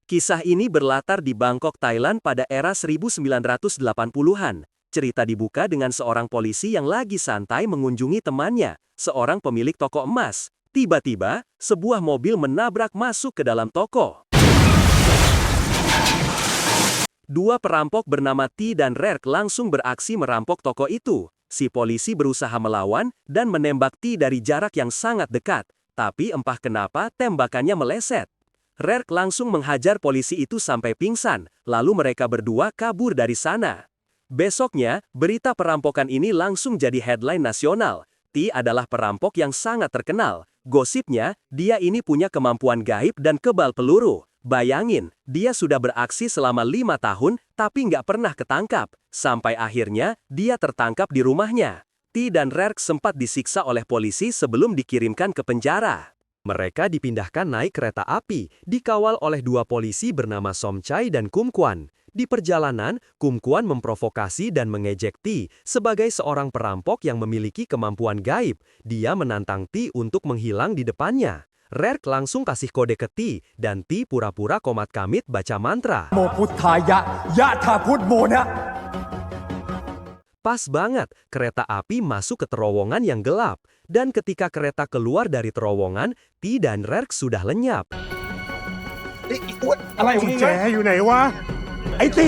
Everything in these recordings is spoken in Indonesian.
Kisah ini berlatar di Bangkok, Thailand pada era 1980-an. Cerita dibuka dengan seorang polisi yang lagi santai mengunjungi temannya, seorang pemilik toko emas. Tiba-tiba, sebuah mobil menabrak masuk ke dalam toko. Dua perampok bernama T dan Rerk langsung beraksi merampok toko itu. Si polisi berusaha melawan dan menembak T dari jarak yang sangat dekat. Tapi entah kenapa tembakannya meleset. Rerk langsung menghajar polisi itu sampai pingsan, lalu mereka berdua kabur dari sana. Besoknya, berita perampokan ini langsung jadi headline nasional. T adalah perampok yang sangat terkenal. Gosipnya, dia ini punya kemampuan gaib dan kebal peluru. Bayangin, dia sudah beraksi selama 5 tahun, tapi nggak pernah ketangkap. Sampai akhirnya, dia tertangkap di rumahnya. T dan Rerk sempat disiksa oleh polisi sebelum dikirimkan ke penjara. Mereka dipindahkan naik kereta api, dikawal oleh dua polisi bernama Somchai dan Kumquan. Di perjalanan, Kumquan memprovokasi dan mengejek T sebagai seorang perampok yang memiliki kemampuan gaib. Dia menantang T untuk menghilang di depannya. Rerk langsung kasih kode ke T, dan T pura-pura komat kamit baca mantra. Mo Puthaya, Yatha Putmona. Pas banget, kereta api masuk ke terowongan yang gelap. Dan ketika kereta keluar dari terowongan, T dan Rerk sudah lenyap. อะไรของแกอยู่ไหนวะไอ้ตี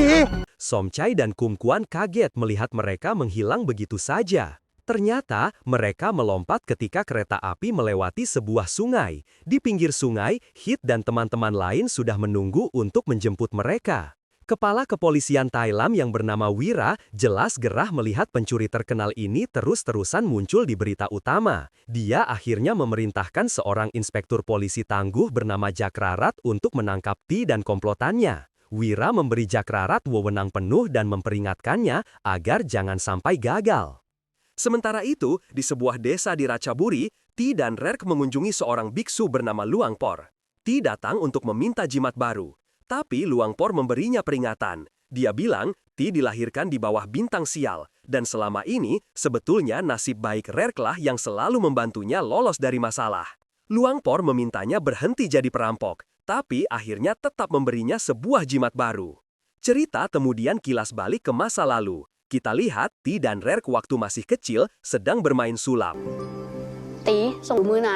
Somchai dan Kumquan kaget melihat mereka menghilang begitu saja. Ternyata, mereka melompat ketika kereta api melewati sebuah sungai. Di pinggir sungai, Hit dan teman-teman lain sudah menunggu untuk menjemput mereka. Kepala kepolisian Thailand yang bernama Wira jelas gerah melihat pencuri terkenal ini terus-terusan muncul di berita utama. Dia akhirnya memerintahkan seorang inspektur polisi tangguh bernama Jakrarat untuk menangkap T dan komplotannya. Wira memberi Jakrarat wewenang penuh dan memperingatkannya agar jangan sampai gagal. Sementara itu, di sebuah desa di Ratchaburi, T dan Rerk mengunjungi seorang biksu bernama Luangpor. T datang untuk meminta jimat baru. Tapi Luangpor memberinya peringatan. Dia bilang, T dilahirkan di bawah bintang sial, dan selama ini, sebetulnya nasib baik Rerklah yang selalu membantunya lolos dari masalah. Luangpor memintanya berhenti jadi perampok, tapi akhirnya tetap memberinya sebuah jimat baru. Cerita kemudian kilas balik ke masa lalu. Kita lihat T dan Rerk waktu masih kecil sedang bermain sulap. ตีส่งมือไหน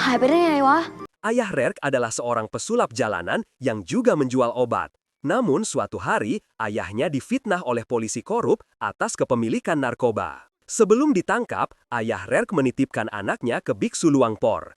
หายไปได้ไงวะ Ayah Rerk adalah seorang pesulap jalanan yang juga menjual obat. Namun suatu hari, ayahnya difitnah oleh polisi korup atas kepemilikan narkoba. Sebelum ditangkap, ayah Rerk menitipkan anaknya ke biksu Luangpor.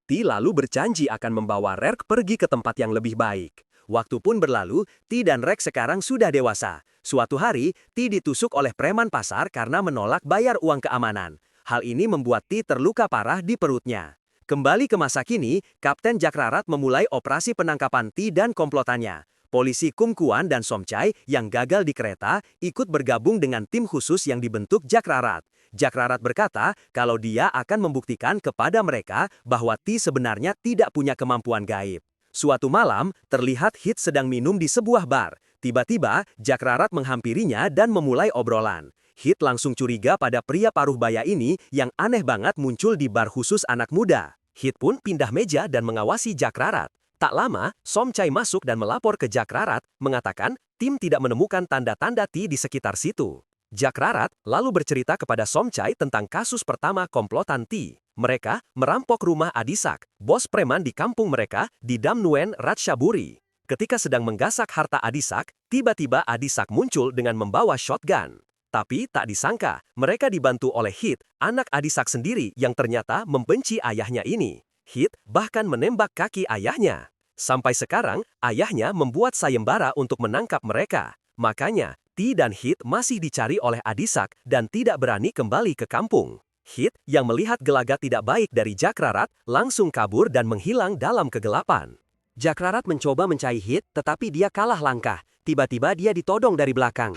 T lalu berjanji akan membawa Rerk pergi ke tempat yang lebih baik. Waktu pun berlalu, T dan Rerk sekarang sudah dewasa. Suatu hari, T ditusuk oleh preman pasar karena menolak bayar uang keamanan. Hal ini membuat T terluka parah di perutnya. Kembali ke masa kini, Kapten Jakrarat memulai operasi penangkapan T dan komplotannya. Polisi Kumquan dan Somchai yang gagal di kereta ikut bergabung dengan tim khusus yang dibentuk Jakrarat. Jakrarat berkata kalau dia akan membuktikan kepada mereka bahwa T sebenarnya tidak punya kemampuan gaib. Suatu malam, terlihat Hit sedang minum di sebuah bar. Tiba-tiba, Jakrarat menghampirinya dan memulai obrolan. Hit langsung curiga pada pria paruh baya ini yang aneh banget muncul di bar khusus anak muda. Hit pun pindah meja dan mengawasi Jakrarat. Tak lama, Somchai masuk dan melapor ke Jakrarat, mengatakan tim tidak menemukan tanda-tanda T di sekitar situ. Jakrarat lalu bercerita kepada Somchai tentang kasus pertama komplotan T. Mereka merampok rumah Adisak, bos preman di kampung mereka di Dam Nguyen, Ratchaburi. Ketika sedang menggasak harta Adisak, tiba-tiba Adisak muncul dengan membawa shotgun. Tapi tak disangka, mereka dibantu oleh Hit, anak Adisak sendiri yang ternyata membenci ayahnya ini. Hit bahkan menembak kaki ayahnya. Sampai sekarang, ayahnya membuat sayembara untuk menangkap mereka. Makanya, T dan Hit masih dicari oleh Adisak dan tidak berani kembali ke kampung. Hit, yang melihat gelagat tidak baik dari Jakrarat, langsung kabur dan menghilang dalam kegelapan. Jakrarat mencoba mencari Hit, tetapi dia kalah langkah. Tiba-tiba dia ditodong dari belakang.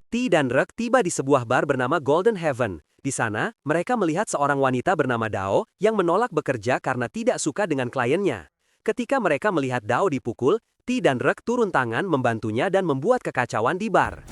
T dan Rerk tiba di sebuah bar bernama Golden Heaven. Di sana, mereka melihat seorang wanita bernama Dao yang menolak bekerja karena tidak suka dengan kliennya. Ketika mereka melihat Dao dipukul, T dan Rerk turun tangan membantunya dan membuat kekacauan di bar.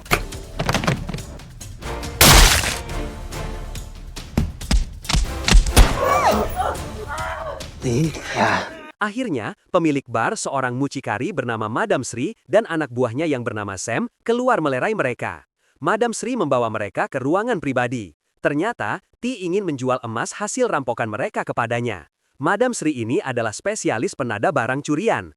Akhirnya, pemilik bar seorang mucikari bernama Madam Sri dan anak buahnya yang bernama Sam keluar melerai mereka. Madam Sri membawa mereka ke ruangan pribadi. Ternyata, T ingin menjual emas hasil rampokan mereka kepadanya. Madam Sri ini adalah spesialis penada barang curian.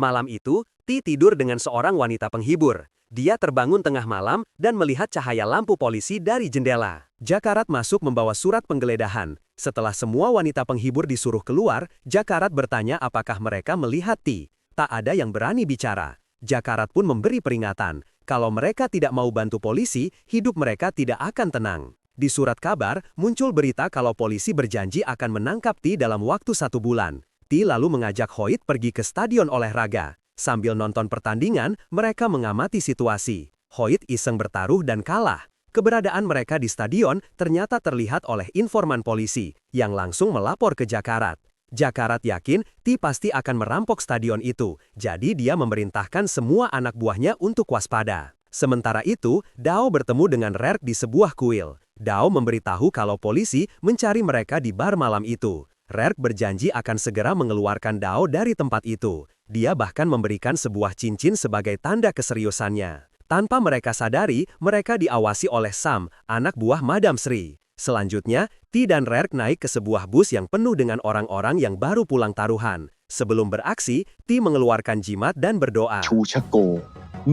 Malam itu, T tidur dengan seorang wanita penghibur. Dia terbangun tengah malam dan melihat cahaya lampu polisi dari jendela. Jakarat masuk membawa surat penggeledahan. Setelah semua wanita penghibur disuruh keluar, Jakarat bertanya apakah mereka melihat T. Tak ada yang berani bicara. Jakarat pun memberi peringatan. Kalau mereka tidak mau bantu polisi, hidup mereka tidak akan tenang. Di surat kabar, muncul berita kalau polisi berjanji akan menangkap T dalam waktu 1 bulan. T lalu mengajak Hoyt pergi ke stadion olahraga. Sambil nonton pertandingan, mereka mengamati situasi. Hoyt iseng bertaruh dan kalah. Keberadaan mereka di stadion ternyata terlihat oleh informan polisi, yang langsung melapor ke Jakarat. Jakarat yakin T pasti akan merampok stadion itu, jadi dia memerintahkan semua anak buahnya untuk waspada. Sementara itu, Dao bertemu dengan Rerk di sebuah kuil. Dao memberitahu kalau polisi mencari mereka di bar malam itu. Rerk berjanji akan segera mengeluarkan Dao dari tempat itu. Dia bahkan memberikan sebuah cincin sebagai tanda keseriusannya. Tanpa mereka sadari, mereka diawasi oleh Sam, anak buah Madam Sri. Selanjutnya, T dan Rerk naik ke sebuah bus yang penuh dengan orang-orang yang baru pulang taruhan. Sebelum beraksi, T mengeluarkan jimat dan berdoa. ชูชโก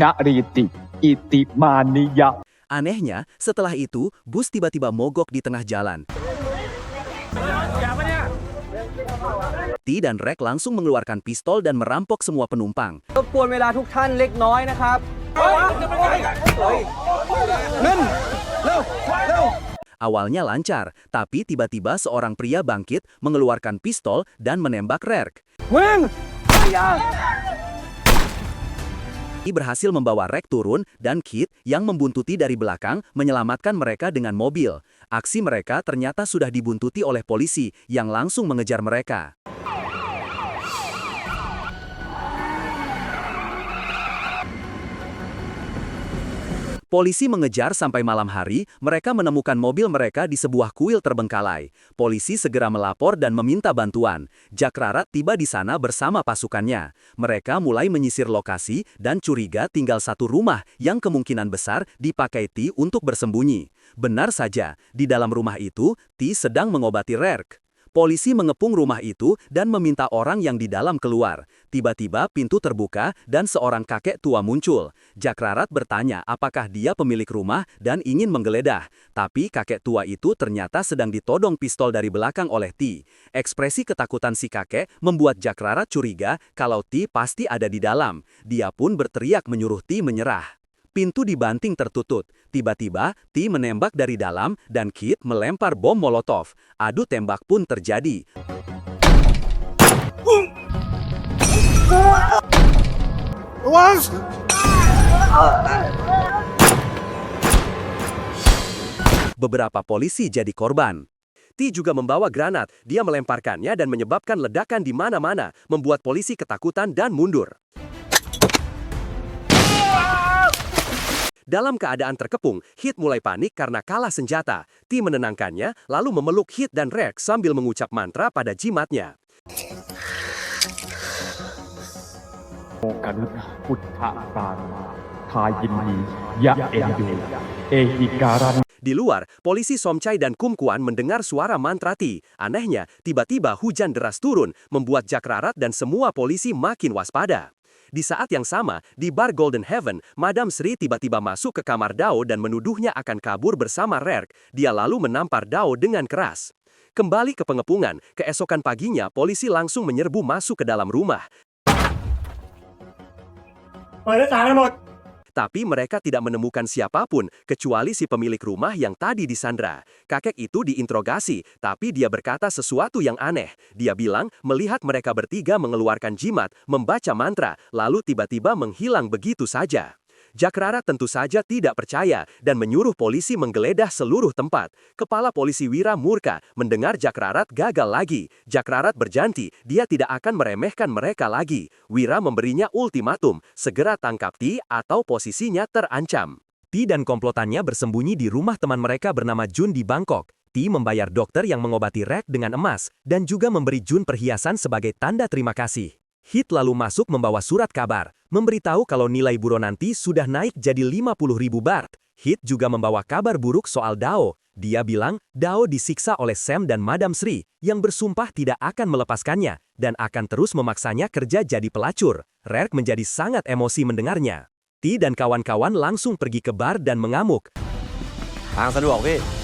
งะรีติ อิติมานิยะ Anehnya, setelah itu, bus tiba-tiba mogok di tengah jalan. T dan Rek langsung mengeluarkan pistol dan merampok semua penumpang. รบกวนเวลาทุกท่านเล็กน้อยนะครับ Awalnya lancar, tapi tiba-tiba seorang pria bangkit, mengeluarkan pistol dan menembak Rek. T berhasil membawa Rek turun dan Kit yang membuntuti dari belakang menyelamatkan mereka dengan mobil. Aksi mereka ternyata sudah dibuntuti oleh polisi yang langsung mengejar mereka. Polisi mengejar sampai malam hari, mereka menemukan mobil mereka di sebuah kuil terbengkalai. Polisi segera melapor dan meminta bantuan. Jakrarat tiba di sana bersama pasukannya. Mereka mulai menyisir lokasi dan curiga tinggal satu rumah yang kemungkinan besar dipakai T untuk bersembunyi. Benar saja, di dalam rumah itu, T sedang mengobati Rerk. Polisi mengepung rumah itu dan meminta orang yang di dalam keluar. Tiba-tiba pintu terbuka dan seorang kakek tua muncul. Jakrarat bertanya apakah dia pemilik rumah dan ingin menggeledah. Tapi kakek tua itu ternyata sedang ditodong pistol dari belakang oleh T. Ekspresi ketakutan si kakek membuat Jakrarat curiga kalau T pasti ada di dalam. Dia pun berteriak menyuruh T menyerah. Pintu dibanting tertutup. Tiba-tiba, T menembak dari dalam dan Kit melempar bom molotov. Adu tembak pun terjadi. Beberapa polisi jadi korban. T juga membawa granat. Dia melemparkannya dan menyebabkan ledakan di mana-mana, membuat polisi ketakutan dan mundur. Dalam keadaan terkepung, Hit mulai panik karena kalah senjata. T menenangkannya, lalu memeluk Hit dan Rek sambil mengucap mantra pada jimatnya. โอกรุณาพุทธปราณาทายินดียะเอ็นดูเอหิการัน Di luar, polisi Somchai dan Kumkuan mendengar suara mantra T. Anehnya, tiba-tiba hujan deras turun, membuat Jakrarat dan semua polisi makin waspada. Di saat yang sama, di bar Golden Heaven, Madam Sri tiba-tiba masuk ke kamar Dao dan menuduhnya akan kabur bersama Rerk. Dia lalu menampar Dao dengan keras. Kembali ke pengepungan, keesokan paginya polisi langsung menyerbu masuk ke dalam rumah. Tapi mereka tidak menemukan siapapun, kecuali si pemilik rumah yang tadi disandra. Kakek itu diinterogasi, tapi dia berkata sesuatu yang aneh. Dia bilang melihat mereka bertiga mengeluarkan jimat, membaca mantra, lalu tiba-tiba menghilang begitu saja. Jakrarat tentu saja tidak percaya dan menyuruh polisi menggeledah seluruh tempat. Kepala polisi Wira murka mendengar Jakrarat gagal lagi. Jakrarat berjanji dia tidak akan meremehkan mereka lagi. Wira memberinya ultimatum, segera tangkap T atau posisinya terancam. T dan komplotannya bersembunyi di rumah teman mereka bernama Jun di Bangkok. T Ti membayar dokter yang mengobati Rek dengan emas dan juga memberi Jun perhiasan sebagai tanda terima kasih. Hit lalu masuk membawa surat kabar, memberitahu kalau nilai buron nanti sudah naik jadi 50.000 baht. Hit juga membawa kabar buruk soal Dao. Dia bilang Dao disiksa oleh Sam dan Madam Sri yang bersumpah tidak akan melepaskannya dan akan terus memaksanya kerja jadi pelacur. Rek menjadi sangat emosi mendengarnya. Ti dan kawan-kawan langsung pergi ke bar dan mengamuk. ทางสะดวกพี่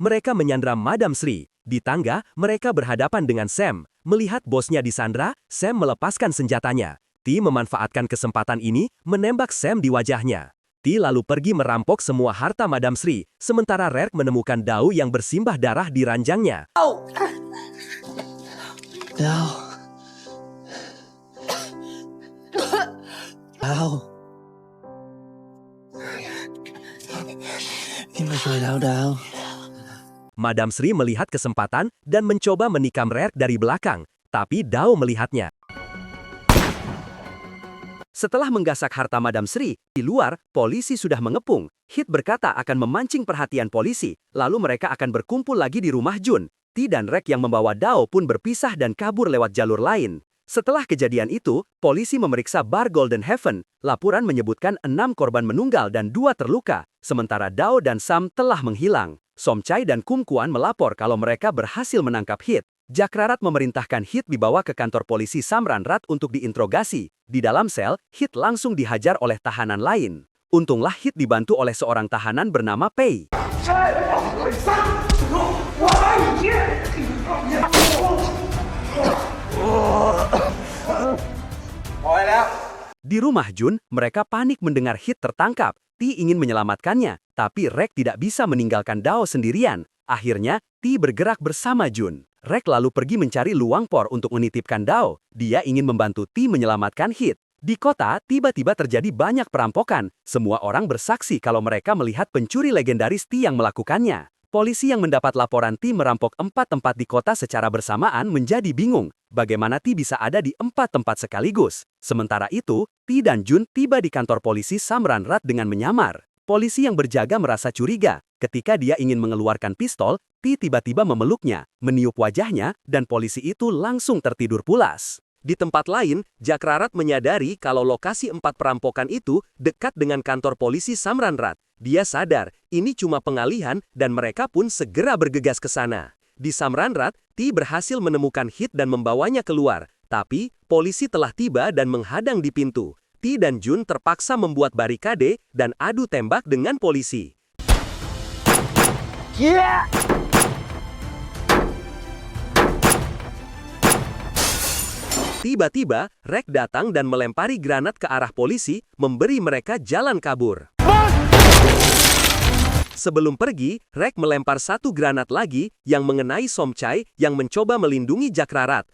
Mereka menyandra Madam Sri. Di tangga, mereka berhadapan dengan Sam. Melihat bosnya disandra, Sam melepaskan senjatanya. Ti memanfaatkan kesempatan ini, menembak Sam di wajahnya. Ti lalu pergi merampok semua harta Madam Sri, sementara Rek menemukan Dao yang bersimbah darah di ranjangnya. Dao พี่มาช่วยแล้วดาว Madam Sri melihat kesempatan dan mencoba menikam Rek dari belakang, tapi Dao melihatnya. Setelah menggasak harta Madam Sri, di luar, polisi sudah mengepung. Hit berkata akan memancing perhatian polisi, lalu mereka akan berkumpul lagi di rumah Jun. Ti dan Rek yang membawa Dao pun berpisah dan kabur lewat jalur lain. Setelah kejadian itu, polisi memeriksa bar Golden Heaven. Laporan menyebutkan 6 korban meninggal dan 2 terluka, sementara Dao dan Sam telah menghilang. Somchai dan Kumkuan melapor kalau mereka berhasil menangkap Hit. Jakrarat memerintahkan Hit dibawa ke kantor polisi Samranrat untuk diinterogasi. Di dalam sel, Hit langsung dihajar oleh tahanan lain. Untunglah Hit dibantu oleh seorang tahanan bernama Pei. Di rumah Jun, mereka panik mendengar Hit tertangkap. Ti ingin menyelamatkannya, tapi Rek tidak bisa meninggalkan Dao sendirian. Akhirnya, Ti bergerak bersama Jun. Rek lalu pergi mencari Luang Por untuk menitipkan Dao. Dia ingin membantu Ti menyelamatkan Hit. Di kota, tiba-tiba terjadi banyak perampokan. Semua orang bersaksi kalau mereka melihat pencuri legendaris Ti yang melakukannya. Polisi yang mendapat laporan Ti merampok 4 tempat di kota secara bersamaan menjadi bingung. Bagaimana Ti bisa ada di 4 tempat sekaligus? Sementara itu, Ti dan Jun tiba di kantor polisi Samranrat dengan menyamar. Polisi yang berjaga merasa curiga. Ketika dia ingin mengeluarkan pistol, Ti tiba-tiba memeluknya, meniup wajahnya, dan polisi itu langsung tertidur pulas. Di tempat lain, Jakrarat menyadari kalau lokasi 4 perampokan itu dekat dengan kantor polisi Samranrat. Dia sadar, ini cuma pengalihan dan mereka pun segera bergegas ke sana. Di Samranrat, Ti berhasil menemukan Hit dan membawanya keluar. Tapi, polisi telah tiba dan menghadang di pintu. Ti dan Jun terpaksa membuat barikade dan adu tembak dengan polisi. Tiba-tiba, Rek datang dan melempari granat ke arah polisi, memberi mereka jalan kabur. Sebelum pergi, Rek melempar 1 granat lagi yang mengenai Somchai yang mencoba melindungi Jakrarat.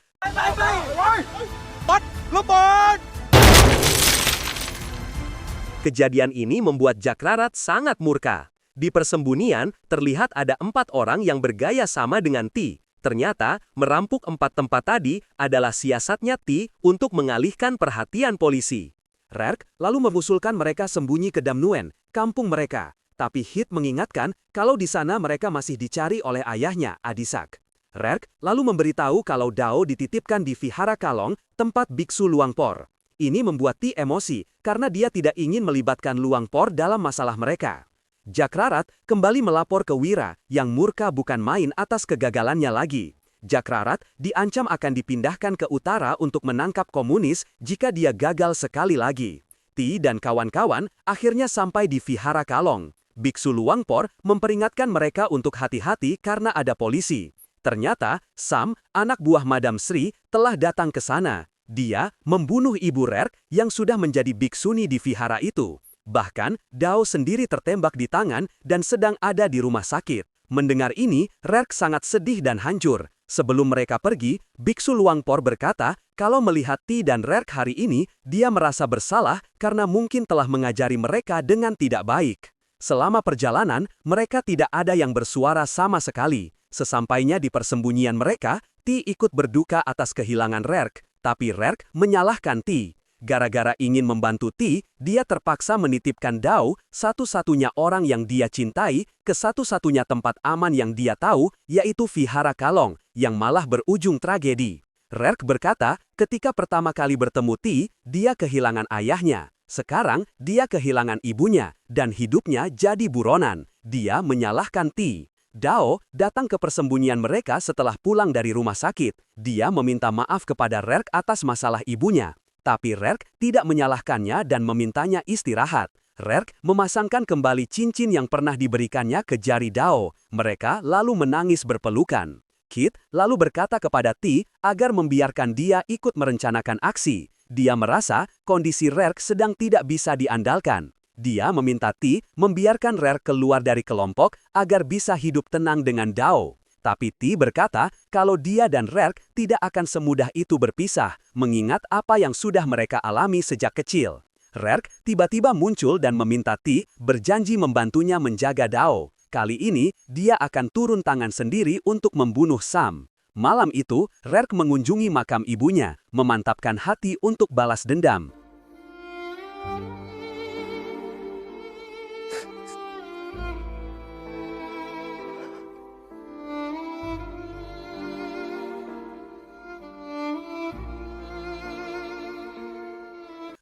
Kejadian ini membuat Jakrarat sangat murka. Di persembunyian, terlihat ada 4 orang yang bergaya sama dengan Ti. Ternyata, merampok 4 tempat tadi adalah siasatnya Ti untuk mengalihkan perhatian polisi. Rek lalu mengusulkan mereka sembunyi ke Damnuen, kampung mereka. Tapi Hit mengingatkan kalau di sana mereka masih dicari oleh ayahnya, Adisak. Rek lalu memberitahu kalau Dao dititipkan di Vihara Kalong, tempat biksu Luang Por. Ini membuat Ti emosi karena dia tidak ingin melibatkan Luang Por dalam masalah mereka. Jakrarat kembali melapor ke Wira yang murka bukan main atas kegagalannya lagi. Jakrarat diancam akan dipindahkan ke utara untuk menangkap komunis jika dia gagal sekali lagi. Ti dan kawan-kawan akhirnya sampai di Vihara Kalong. Biksu Luang Por memperingatkan mereka untuk hati-hati karena ada polisi. Ternyata, Sam, anak buah Madam Sri, telah datang ke sana. Dia membunuh ibu Rek yang sudah menjadi biksuni di vihara itu. Bahkan, Dao sendiri tertembak di tangan dan sedang ada di rumah sakit. Mendengar ini, Rek sangat sedih dan hancur. Sebelum mereka pergi, Biksu Luang Por berkata, kalau melihat Ti dan Rek hari ini, dia merasa bersalah karena mungkin telah mengajari mereka dengan tidak baik. Selama perjalanan, mereka tidak ada yang bersuara sama sekali. Sesampainya di persembunyian mereka, Ti ikut berduka atas kehilangan Rek, tapi Rek menyalahkan Ti. Gara-gara ingin membantu Ti, dia terpaksa menitipkan Dao, satu-satunya orang yang dia cintai, ke satu-satunya tempat aman yang dia tahu, yaitu Vihara Kalong, yang malah berujung tragedi. Rerk berkata, ketika pertama kali bertemu Ti, dia kehilangan ayahnya. Sekarang, dia kehilangan ibunya, dan hidupnya jadi buronan. Dia menyalahkan Ti. Dao datang ke persembunyian mereka setelah pulang dari rumah sakit. Dia meminta maaf kepada Rerk atas masalah ibunya. Tapi Rerk tidak menyalahkannya dan memintanya istirahat. Rerk memasangkan kembali cincin yang pernah diberikannya ke jari Dao. Mereka lalu menangis berpelukan. Kit lalu berkata kepada Ti agar membiarkan dia ikut merencanakan aksi. Dia merasa kondisi Rerk sedang tidak bisa diandalkan. Dia meminta Ti membiarkan Rerk keluar dari kelompok agar bisa hidup tenang dengan Dao. Tapi Ti berkata kalau dia dan Rerk tidak akan semudah itu berpisah, mengingat apa yang sudah mereka alami sejak kecil. Rerk tiba-tiba muncul dan meminta Ti berjanji membantunya menjaga Dao. Kali ini, dia akan turun tangan sendiri untuk membunuh Sam. Malam itu, Rerk mengunjungi makam ibunya, memantapkan hati untuk balas dendam.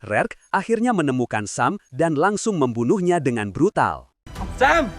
Rerk akhirnya menemukan Sam dan langsung membunuhnya dengan brutal. Sam!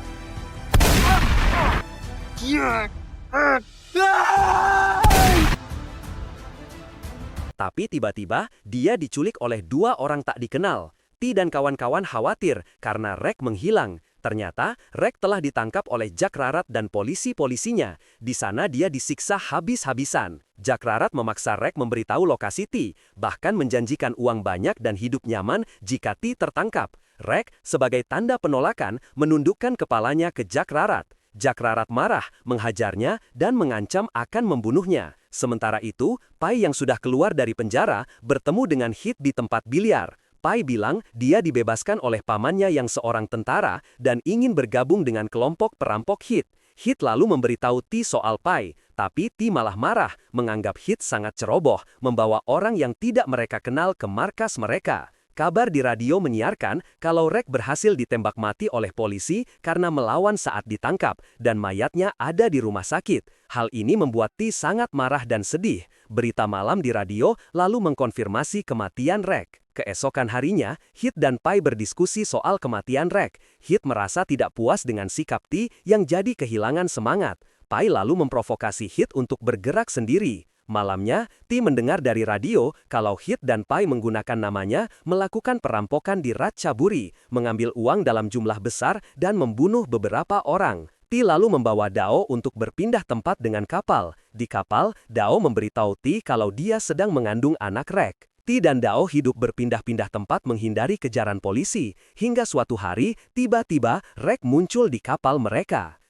Tapi tiba-tiba, dia diculik oleh dua orang tak dikenal. Ti dan kawan-kawan khawatir karena Rek menghilang. Ternyata, Rek telah ditangkap oleh Jack Rarat dan polisi-polisinya. Di sana dia disiksa habis-habisan. Jack Rarat memaksa Rek memberitahu lokasi Ti, bahkan menjanjikan uang banyak dan hidup nyaman jika Ti tertangkap. Rek, sebagai tanda penolakan, menundukkan kepalanya ke Jack Rarat. Jack Rarat marah, menghajarnya, dan mengancam akan membunuhnya. Sementara itu, Pai yang sudah keluar dari penjara bertemu dengan Hit di tempat biliar. Pai bilang dia dibebaskan oleh pamannya yang seorang tentara dan ingin bergabung dengan kelompok perampok Hit. Hit lalu memberitahu Ti soal Pai, tapi Ti malah marah, menganggap Hit sangat ceroboh, membawa orang yang tidak mereka kenal ke markas mereka. Kabar di radio menyiarkan kalau Rek berhasil ditembak mati oleh polisi karena melawan saat ditangkap, dan mayatnya ada di rumah sakit. Hal ini membuat Ti sangat marah dan sedih. Berita malam di radio lalu mengkonfirmasi kematian Rek. Keesokan harinya, Hit dan Pai berdiskusi soal kematian Rek. Hit merasa tidak puas dengan sikap Ti yang jadi kehilangan semangat. Pai lalu memprovokasi Hit untuk bergerak sendiri. Malamnya, Ti mendengar dari radio kalau Hit dan Pai menggunakan namanya melakukan perampokan di Ratchaburi, mengambil uang dalam jumlah besar dan membunuh beberapa orang. Ti lalu membawa Dao untuk berpindah tempat dengan kapal. Di kapal, Dao memberitahu Ti kalau dia sedang mengandung anak Rek. Ti dan Dao hidup berpindah-pindah tempat menghindari kejaran polisi, hingga suatu hari, tiba-tiba Rek muncul di kapal mereka.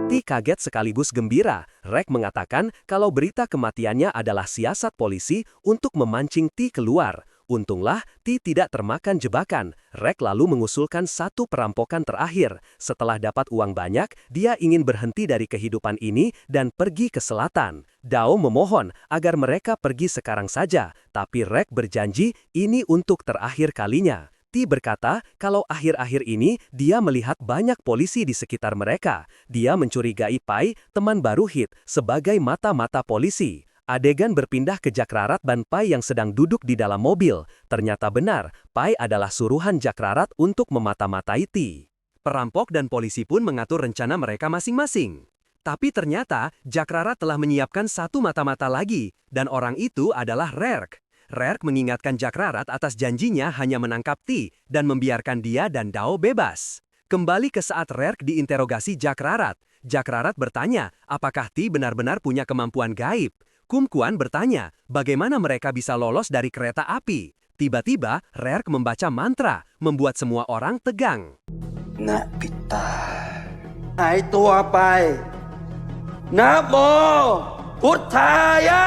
Ti kaget sekaligus gembira. Rek mengatakan kalau berita kematiannya adalah siasat polisi untuk memancing Ti keluar. Untunglah Ti tidak termakan jebakan. Rek lalu mengusulkan satu perampokan terakhir. Setelah dapat uang banyak, dia ingin berhenti dari kehidupan ini dan pergi ke selatan. Dao memohon agar mereka pergi sekarang saja, tapi Rek berjanji ini untuk terakhir kalinya. Ti berkata kalau akhir-akhir ini dia melihat banyak polisi di sekitar mereka. Dia mencurigai Pai, teman baru Hit, sebagai mata-mata polisi. Adegan berpindah ke Jack Rarat dan Pai yang sedang duduk di dalam mobil. Ternyata benar, Pai adalah suruhan Jack Rarat untuk memata-matai Ti. Perampok dan polisi pun mengatur rencana mereka masing-masing. Tapi ternyata Jack Rarat telah menyiapkan satu mata-mata lagi, dan orang itu adalah Rerk. Rerk mengingatkan Jack Rarat atas janjinya hanya menangkap Ti dan membiarkan dia dan Dao bebas. Kembali ke saat Rerk diinterogasi Jack Rarat. Jack Rarat bertanya apakah Ti benar-benar punya kemampuan gaib. Kum Kuan bertanya bagaimana mereka bisa lolos dari kereta api. Tiba-tiba Rerk membaca mantra, membuat semua orang tegang. นะปิตาหายตัวไปนะโมพุทธายะ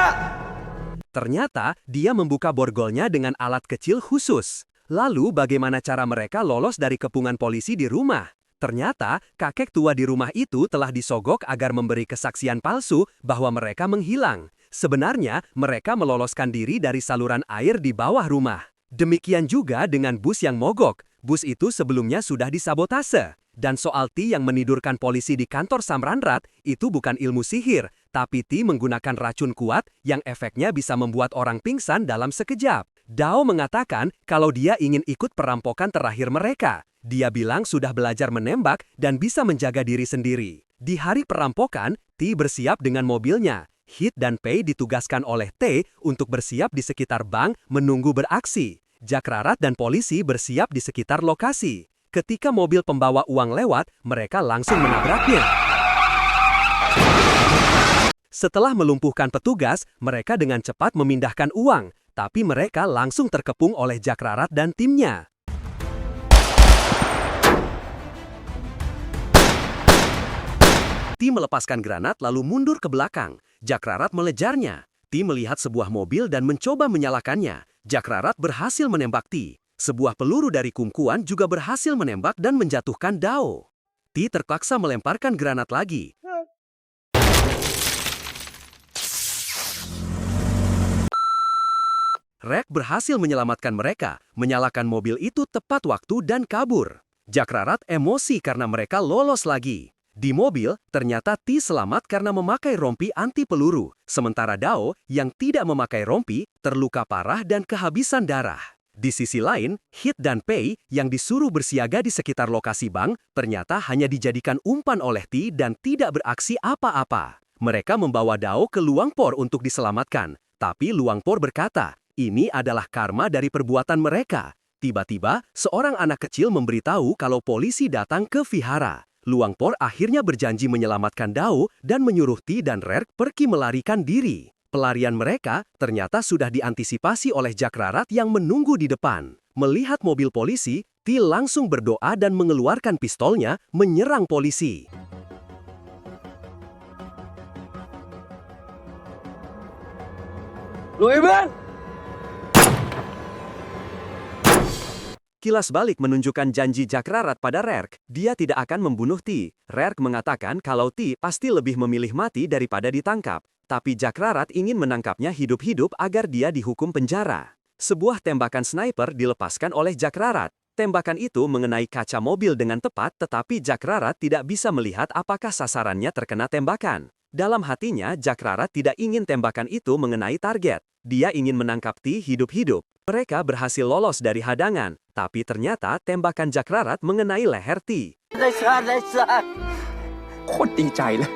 Ternyata, dia membuka borgolnya dengan alat kecil khusus. Lalu bagaimana cara mereka lolos dari kepungan polisi di rumah? Ternyata, kakek tua di rumah itu telah disogok agar memberi kesaksian palsu bahwa mereka menghilang. Sebenarnya, mereka meloloskan diri dari saluran air di bawah rumah. Demikian juga dengan bus yang mogok. Bus itu sebelumnya sudah disabotase. Dan soal Ti yang menidurkan polisi di kantor Samranrat, itu bukan ilmu sihir, tapi Ti menggunakan racun kuat yang efeknya bisa membuat orang pingsan dalam sekejap. Dao mengatakan kalau dia ingin ikut perampokan terakhir mereka. Dia bilang sudah belajar menembak dan bisa menjaga diri sendiri. Di hari perampokan, Ti bersiap dengan mobilnya. Hit dan Pei ditugaskan oleh T untuk bersiap di sekitar bank menunggu beraksi. Jakrarat dan polisi bersiap di sekitar lokasi. Ketika mobil pembawa uang lewat, mereka langsung menabraknya. Setelah melumpuhkan petugas, mereka dengan cepat memindahkan uang, tapi mereka langsung terkepung oleh Jakrarat dan timnya. Ti melepaskan granat lalu mundur ke belakang. Jakrarat melejarnya. Ti melihat sebuah mobil dan mencoba menyalakannya. Jakrarat berhasil menembak Ti. Sebuah peluru dari Kungkuan juga berhasil menembak dan menjatuhkan Dao. Ti terpaksa melemparkan granat lagi. Rek berhasil menyelamatkan mereka, menyalakan mobil itu tepat waktu dan kabur. Jakrarat emosi karena mereka lolos lagi. Di mobil, ternyata Ti selamat karena memakai rompi anti peluru, sementara Dao yang tidak memakai rompi terluka parah dan kehabisan darah. Di sisi lain, Hit dan Pei yang disuruh bersiaga di sekitar lokasi bank ternyata hanya dijadikan umpan oleh Ti dan tidak beraksi apa-apa. Mereka membawa Dao ke Luangpor untuk diselamatkan, tapi Luangpor berkata, ini adalah karma dari perbuatan mereka. Tiba-tiba, seorang anak kecil memberitahu kalau polisi datang ke vihara. Luangpor akhirnya berjanji menyelamatkan Dao dan menyuruh Ti dan Rerk pergi melarikan diri. Pelarian mereka ternyata sudah diantisipasi oleh Jakrarat yang menunggu di depan. Melihat mobil polisi, Ti langsung berdoa dan mengeluarkan pistolnya menyerang polisi. Lu Iban! Kilas balik menunjukkan janji Jakrarat pada Rerk. Dia tidak akan membunuh Ti. Rerk mengatakan kalau Ti pasti lebih memilih mati daripada ditangkap. Tapi Jakrarat ingin menangkapnya hidup-hidup agar dia dihukum penjara. Sebuah tembakan sniper dilepaskan oleh Jakrarat. Tembakan itu mengenai kaca mobil dengan tepat, tetapi Jakrarat tidak bisa melihat apakah sasarannya terkena tembakan. Dalam hatinya, Jakrarat tidak ingin tembakan itu mengenai target. Dia ingin menangkap Ti hidup-hidup. Mereka berhasil lolos dari hadangan, tapi ternyata tembakan Jakrarat mengenai leher Ti. โคตรดีใจเลย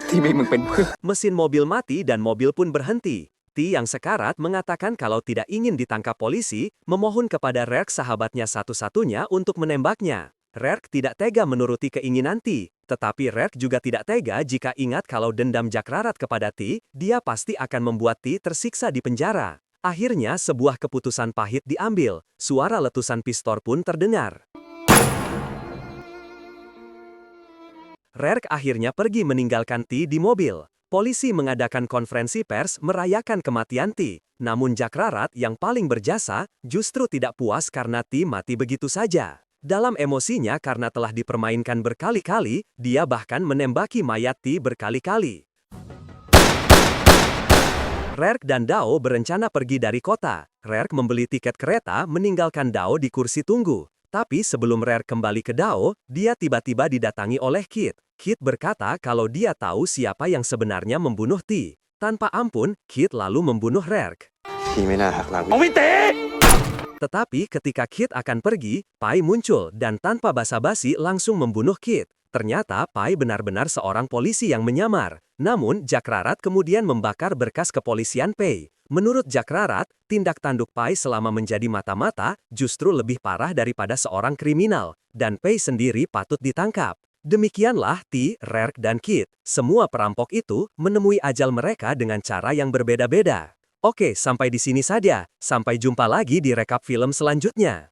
ที่มีมึงเป็นเพื่อน Mesin mobil mati dan mobil pun berhenti. Ti yang sekarat mengatakan kalau tidak ingin ditangkap polisi, memohon kepada Rerk sahabatnya satu-satunya untuk menembaknya. Rerk tidak tega menuruti keinginan Ti, tetapi Rerk juga tidak tega jika ingat kalau dendam Jakrarat kepada Ti, dia pasti akan membuat Ti tersiksa di penjara. Akhirnya sebuah keputusan pahit diambil, suara letusan pistol pun terdengar. Rerk akhirnya pergi meninggalkan Ti di mobil. Polisi mengadakan konferensi pers merayakan kematian Ti. Namun Jakrarat yang paling berjasa justru tidak puas karena Ti mati begitu saja. Dalam emosinya karena telah dipermainkan berkali-kali, dia bahkan menembaki mayat Ti berkali-kali. Rerk dan Dao berencana pergi dari kota. Rerk membeli tiket kereta meninggalkan Dao di kursi tunggu. Tapi sebelum Rerk kembali ke Dao, dia tiba-tiba didatangi oleh Kit. Kit berkata kalau dia tahu siapa yang sebenarnya membunuh Ti. Tanpa ampun, Kit lalu membunuh Rerk. พี่ไม่น่าหักหลัง Tetapi ketika Kit akan pergi, Pai muncul dan tanpa basa-basi langsung membunuh Kit. Ternyata Pai benar-benar seorang polisi yang menyamar. Namun Jakrarat kemudian membakar berkas kepolisian Pai. Menurut Jakrarat, tindak tanduk Pai selama menjadi mata-mata justru lebih parah daripada seorang kriminal. Dan Pai sendiri patut ditangkap. Demikianlah Ti, Rerk dan Kit. Semua perampok itu menemui ajal mereka dengan cara yang berbeda-beda. Oke, sampai di sini saja. Sampai jumpa lagi di rekap film selanjutnya.